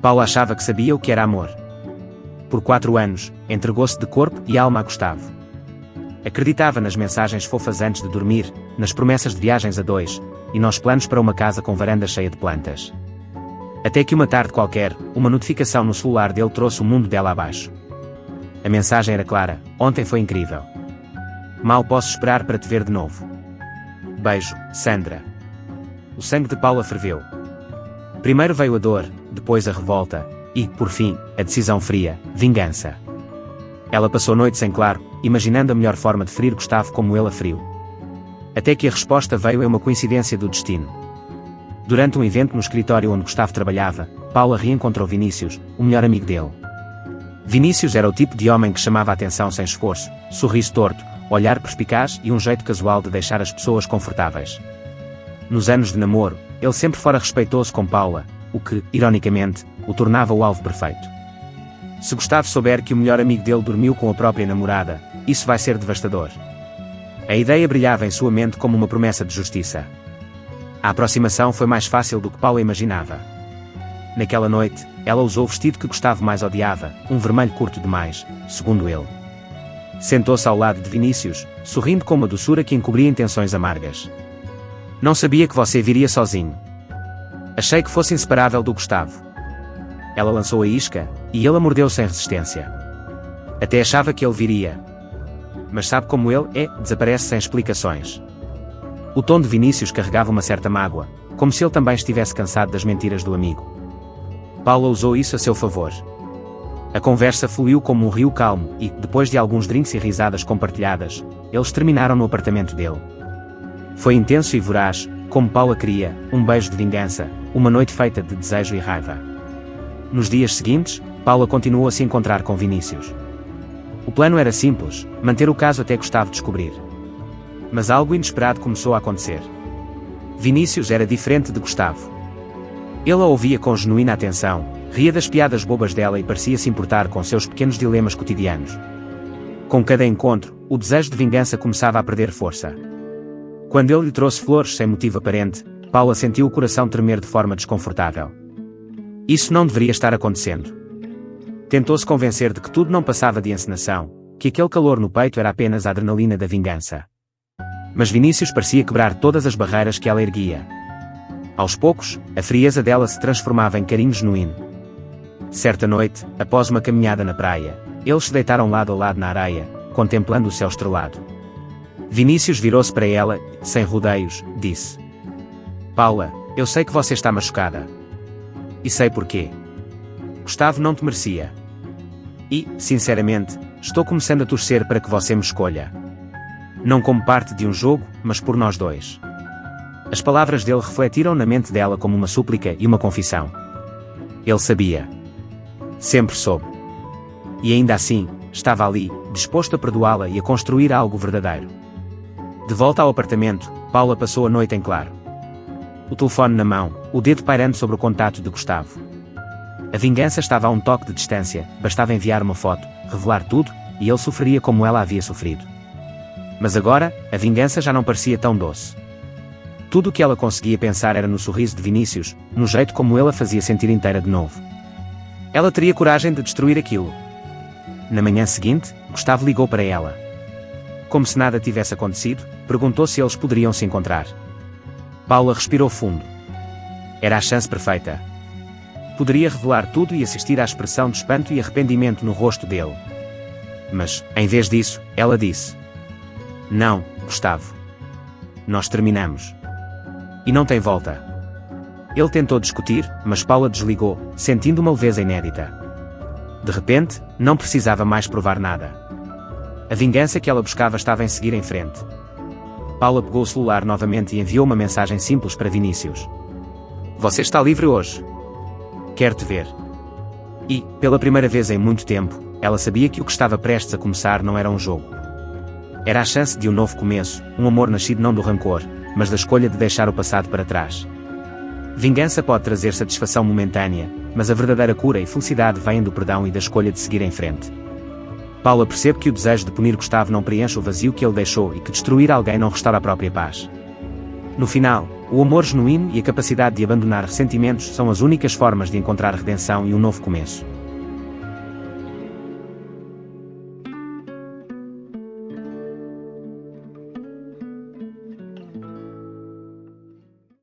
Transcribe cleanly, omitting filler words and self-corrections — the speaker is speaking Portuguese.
Paula achava que sabia o que era amor. Por 4 anos, entregou-se de corpo e alma a Gustavo. Acreditava nas mensagens fofas antes de dormir, nas promessas de viagens a dois, e nos planos para uma casa com varanda cheia de plantas. Até que uma tarde qualquer, uma notificação no celular dele trouxe o mundo dela abaixo. A mensagem era clara: ontem foi incrível. Mal posso esperar para te ver de novo. Beijo, Sandra. O sangue de Paula ferveu. Primeiro veio a dor, depois a revolta, e, por fim, a decisão fria: vingança. Ela passou noites em claro, imaginando a melhor forma de ferir Gustavo como ele a feriu. Até que a resposta veio em uma coincidência do destino. Durante um evento no escritório onde Gustavo trabalhava, Paula reencontrou Vinícius, o melhor amigo dele. Vinícius era o tipo de homem que chamava a atenção sem esforço, sorriso torto, olhar perspicaz e um jeito casual de deixar as pessoas confortáveis. Nos anos de namoro, ele sempre fora respeitoso com Paula, o que, ironicamente, o tornava o alvo perfeito. Se Gustavo souber que o melhor amigo dele dormiu com a própria namorada, isso vai ser devastador. A ideia brilhava em sua mente como uma promessa de justiça. A aproximação foi mais fácil do que Paula imaginava. Naquela noite, ela usou o vestido que Gustavo mais odiava, um vermelho curto demais, segundo ele. Sentou-se ao lado de Vinícius, sorrindo com uma doçura que encobria intenções amargas. Não sabia que você viria sozinho. Achei que fosse inseparável do Gustavo. Ela lançou a isca, e ele a mordeu sem resistência. Até achava que ele viria. Mas sabe como ele é, desaparece sem explicações. O tom de Vinícius carregava uma certa mágoa, como se ele também estivesse cansado das mentiras do amigo. Paula usou isso a seu favor. A conversa fluiu como um rio calmo e, depois de alguns drinks e risadas compartilhadas, eles terminaram no apartamento dele. Foi intenso e voraz, como Paula queria, um beijo de vingança, uma noite feita de desejo e raiva. Nos dias seguintes, Paula continuou a se encontrar com Vinícius. O plano era simples, manter o caso até Gustavo descobrir. Mas algo inesperado começou a acontecer. Vinícius era diferente de Gustavo. Ele a ouvia com genuína atenção, ria das piadas bobas dela e parecia se importar com seus pequenos dilemas cotidianos. Com cada encontro, o desejo de vingança começava a perder força. Quando ele lhe trouxe flores sem motivo aparente, Paula sentiu o coração tremer de forma desconfortável. Isso não deveria estar acontecendo. Tentou-se convencer de que tudo não passava de encenação, que aquele calor no peito era apenas a adrenalina da vingança. Mas Vinícius parecia quebrar todas as barreiras que ela erguia. Aos poucos, a frieza dela se transformava em carinho genuíno. Certa noite, após uma caminhada na praia, eles se deitaram lado a lado na areia, contemplando o céu estrelado. Vinícius virou-se para ela e, sem rodeios, disse: Paula, eu sei que você está machucada. E sei porquê. Gustavo não te merecia. E, sinceramente, estou começando a torcer para que você me escolha. Não como parte de um jogo, mas por nós dois. As palavras dele refletiram na mente dela como uma súplica e uma confissão. Ele sabia. Sempre soube. E ainda assim, estava ali, disposto a perdoá-la e a construir algo verdadeiro. De volta ao apartamento, Paula passou a noite em claro. O telefone na mão, o dedo pairando sobre o contato de Gustavo. A vingança estava a um toque de distância, bastava enviar uma foto, revelar tudo, e ele sofreria como ela havia sofrido. Mas agora, a vingança já não parecia tão doce. Tudo o que ela conseguia pensar era no sorriso de Vinícius, no jeito como ele a fazia sentir inteira de novo. Ela teria coragem de destruir aquilo. Na manhã seguinte, Gustavo ligou para ela. Como se nada tivesse acontecido, perguntou se eles poderiam se encontrar. Paula respirou fundo. Era a chance perfeita. Poderia revelar tudo e assistir à expressão de espanto e arrependimento no rosto dele. Mas, em vez disso, ela disse: Não, Gustavo. Nós terminamos. E não tem volta. Ele tentou discutir, mas Paula desligou, sentindo uma leveza inédita. De repente, não precisava mais provar nada. A vingança que ela buscava estava em seguir em frente. Paula pegou o celular novamente e enviou uma mensagem simples para Vinícius. Você está livre hoje? Quero te ver. E, pela primeira vez em muito tempo, ela sabia que o que estava prestes a começar não era um jogo. Era a chance de um novo começo, um amor nascido não do rancor, mas da escolha de deixar o passado para trás. Vingança pode trazer satisfação momentânea, mas a verdadeira cura e felicidade vêm do perdão e da escolha de seguir em frente. Paula percebe que o desejo de punir Gustavo não preenche o vazio que ele deixou e que destruir alguém não restaura a própria paz. No final, O amor genuíno e a capacidade de abandonar ressentimentos são as únicas formas de encontrar redenção e um novo começo.